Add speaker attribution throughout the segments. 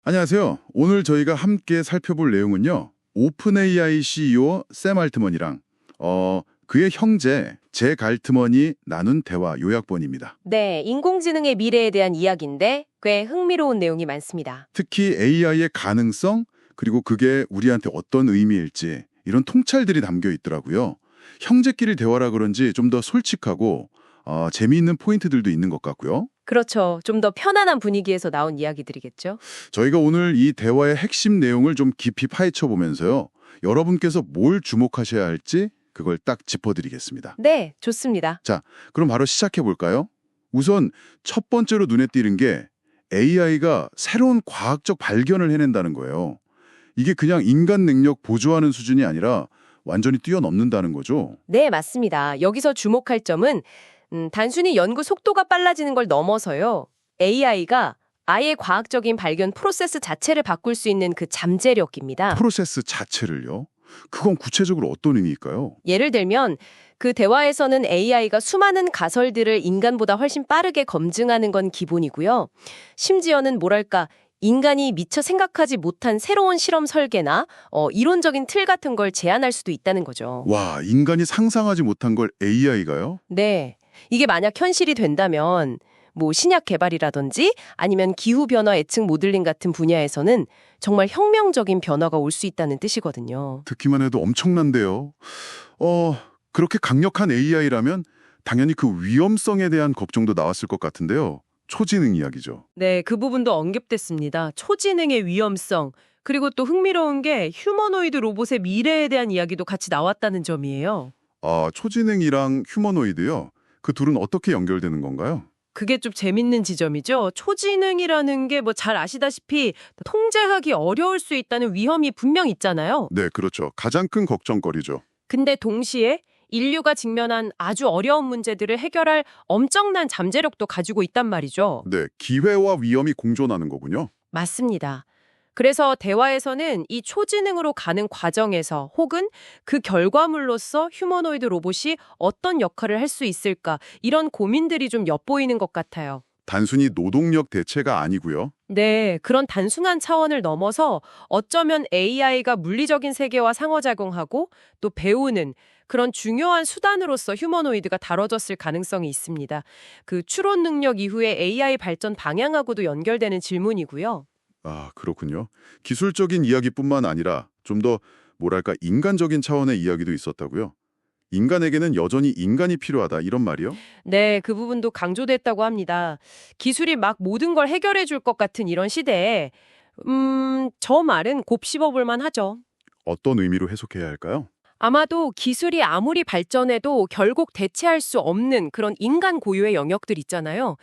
Speaker 1: 안녕하세요. 오늘 저희가 함께 살펴볼 내용은요. 오픈 AI CEO 샘 알트먼이랑 그의 형제 잭 알트먼이 나눈 대화 요약본입니다.
Speaker 2: 네, 인공지능의 미래에 대한 이야기인데 꽤 흥미로운 내용이 많습니다.
Speaker 1: 특히 AI의 가능성 그리고 그게 우리한테 어떤 의미일지 이런 통찰들이 담겨 있더라고요. 형제끼리 대화라 그런지 좀 더 솔직하고 재미있는 포인트들도 있는 것 같고요.
Speaker 2: 그렇죠. 좀 더 편안한 분위기에서 나온 이야기들이겠죠.
Speaker 1: 저희가 오늘 이 대화의 핵심 내용을 좀 깊이 파헤쳐 보면서요. 여러분께서 뭘 주목하셔야 할지 그걸 딱 짚어드리겠습니다.
Speaker 2: 네, 좋습니다.
Speaker 1: 자, 그럼 바로 시작해 볼까요? 우선 첫 번째로 눈에 띄는 게 AI가 새로운 과학적 발견을 해낸다는 거예요. 이게 그냥 인간 능력 보조하는 수준이 아니라 완전히 뛰어넘는다는 거죠.
Speaker 2: 네, 맞습니다. 여기서 주목할 점은 단순히 연구 속도가 빨라지는 걸 넘어서요. AI가 아예 과학적인 발견 프로세스 자체를 바꿀 수 있는 그 잠재력입니다.
Speaker 1: 프로세스 자체를요. 그건 구체적으로 어떤 의미일까요?
Speaker 2: 예를 들면 그 대화에서는 AI가 수많은 가설들을 인간보다 훨씬 빠르게 검증하는 건 기본이고요. 심지어는 뭐랄까 인간이 미처 생각하지 못한 새로운 실험 설계나 이론적인 틀 같은 걸 제안할 수도 있다는 거죠.
Speaker 1: 와, 인간이 상상하지 못한 걸 AI가요?
Speaker 2: 네. 이게 만약 현실이 된다면 뭐 신약 개발이라든지 아니면 기후변화 예측 모델링 같은 분야에서는 정말 혁명적인 변화가 올 수 있다는 뜻이거든요.
Speaker 1: 듣기만 해도 엄청난데요. 그렇게 강력한 AI라면 당연히 그 위험성에 대한 걱정도 나왔을 것 같은데요. 초지능 이야기죠.
Speaker 2: 네, 그 부분도 언급됐습니다. 초지능의 위험성, 그리고 또 흥미로운 게 휴머노이드 로봇의 미래에 대한 이야기도 같이 나왔다는 점이에요.
Speaker 1: 초지능이랑 휴머노이드요. 그 둘은 어떻게 연결되는 건가요?
Speaker 2: 그게 좀 재밌는 지점이죠. 초지능이라는 게 뭐 잘 아시다시피 통제하기 어려울 수 있다는 위험이 분명 있잖아요.
Speaker 1: 네, 그렇죠. 가장 큰 걱정거리죠.
Speaker 2: 근데 동시에 인류가 직면한 아주 어려운 문제들을 해결할 엄청난 잠재력도 가지고 있단 말이죠.
Speaker 1: 네, 기회와 위험이 공존하는 거군요.
Speaker 2: 맞습니다. 그래서 대화에서는 이 초지능으로 가는 과정에서 혹은 그 결과물로서 휴머노이드 로봇이 어떤 역할을 할 수 있을까 이런 고민들이 좀 엿보이는 것 같아요.
Speaker 1: 단순히 노동력 대체가 아니고요.
Speaker 2: 네, 그런 단순한 차원을 넘어서 어쩌면 AI가 물리적인 세계와 상호작용하고 또 배우는 그런 중요한 수단으로서 휴머노이드가 다뤄졌을 가능성이 있습니다. 그 추론 능력 이후의 AI 발전 방향하고도 연결되는 질문이고요.
Speaker 1: 그렇군요. 기술적인 이야기뿐만 아니라 좀 더 뭐랄까 인간적인 차원의 이야기도 있었다고요. 인간에게는 여전히 인간이 필요하다 이런 말이요?
Speaker 2: 네, 그 부분도 강조됐다고 합니다. 기술이 막 모든 걸 해결해 줄 것 같은 이런 시대에 저 말은 곱씹어 볼 만하죠.
Speaker 1: 어떤 의미로 해석해야 할까요?
Speaker 2: 아마도 기술이 아무리 발전해도 결국 대체할 수 없는 그런 인간 고유의 영역들 있잖아요.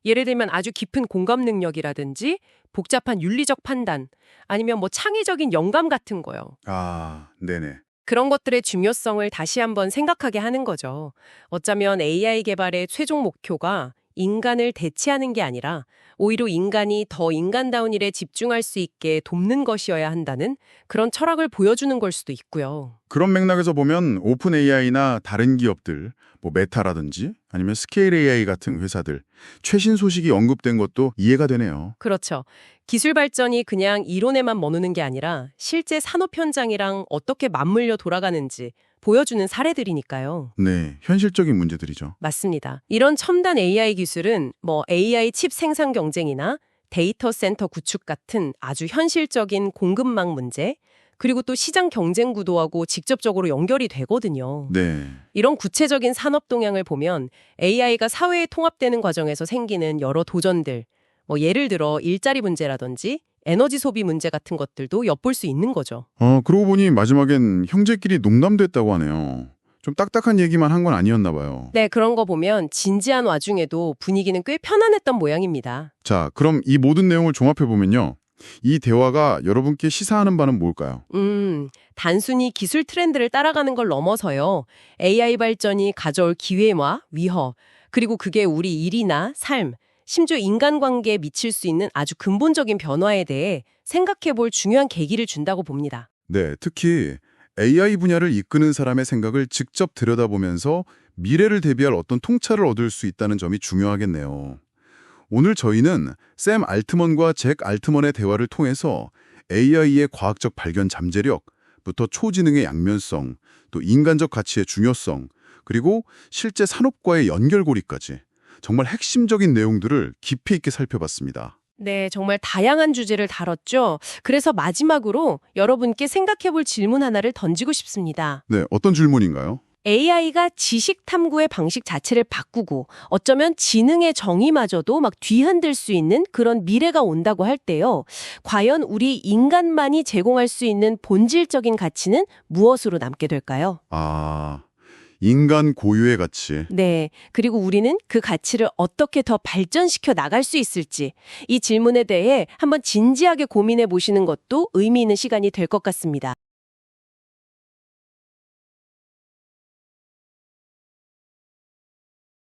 Speaker 2: 예를 들면 아주 깊은 공감 능력이라든지 복잡한 윤리적 판단, 아니면 뭐 창의적인 영감 같은 거요.
Speaker 1: 네네.
Speaker 2: 그런 것들의 중요성을 다시 한번 생각하게 하는 거죠. 어쩌면 AI 개발의 최종 목표가 인간을 대체하는 게 아니라 오히려 인간이 더 인간다운 일에 집중할 수 있게 돕는 것이어야 한다는 그런 철학을 보여주는 걸 수도 있고요.
Speaker 1: 그런 맥락에서 보면 오픈 AI나 다른 기업들, 뭐 메타라든지 아니면 스케일 AI 같은 회사들 최신 소식이 언급된 것도 이해가 되네요.
Speaker 2: 그렇죠. 기술 발전이 그냥 이론에만 머무는 게 아니라 실제 산업 현장이랑 어떻게 맞물려 돌아가는지 보여주는 사례들이니까요.
Speaker 1: 네, 현실적인 문제들이죠.
Speaker 2: 맞습니다. 이런 첨단 AI 기술은 뭐 AI 칩 생산 경쟁이나 데이터 센터 구축 같은 아주 현실적인 공급망 문제, 그리고 또 시장 경쟁 구도하고 직접적으로 연결이 되거든요.
Speaker 1: 네.
Speaker 2: 이런 구체적인 산업 동향을 보면 AI가 사회에 통합되는 과정에서 생기는 여러 도전들, 뭐 예를 들어 일자리 문제라든지 에너지 소비 문제 같은 것들도 엿볼 수 있는 거죠.
Speaker 1: 그러고 보니 마지막엔 형제끼리 농담도 했다고 하네요. 좀 딱딱한 얘기만 한 건 아니었나 봐요.
Speaker 2: 네, 그런 거 보면 진지한 와중에도 분위기는 꽤 편안했던 모양입니다.
Speaker 1: 자, 그럼 이 모든 내용을 종합해보면요. 이 대화가 여러분께 시사하는 바는 뭘까요?
Speaker 2: 단순히 기술 트렌드를 따라가는 걸 넘어서요. AI 발전이 가져올 기회와 위협, 그리고 그게 우리 일이나 삶, 심지어 인간관계에 미칠 수 있는 아주 근본적인 변화에 대해 생각해 볼 중요한 계기를 준다고 봅니다.
Speaker 1: 네, 특히 AI 분야를 이끄는 사람의 생각을 직접 들여다보면서 미래를 대비할 어떤 통찰을 얻을 수 있다는 점이 중요하겠네요. 오늘 저희는 샘 알트먼과 잭 알트먼의 대화를 통해서 AI의 과학적 발견 잠재력부터 초지능의 양면성, 또 인간적 가치의 중요성, 그리고 실제 산업과의 연결고리까지 정말 핵심적인 내용들을 깊이 있게 살펴봤습니다.
Speaker 2: 네, 정말 다양한 주제를 다뤘죠. 그래서 마지막으로 여러분께 생각해 볼 질문 하나를 던지고 싶습니다.
Speaker 1: 네, 어떤 질문인가요?
Speaker 2: AI가 지식 탐구의 방식 자체를 바꾸고 어쩌면 지능의 정의마저도 막 뒤흔들 수 있는 그런 미래가 온다고 할 때요. 과연 우리 인간만이 제공할 수 있는 본질적인 가치는 무엇으로 남게 될까요?
Speaker 1: 아, 인간 고유의 가치.
Speaker 2: 네. 그리고 우리는 그 가치를 어떻게 더 발전시켜 나갈 수 있을지 이 질문에 대해 한번 진지하게 고민해 보시는 것도 의미 있는 시간이 될 것 같습니다.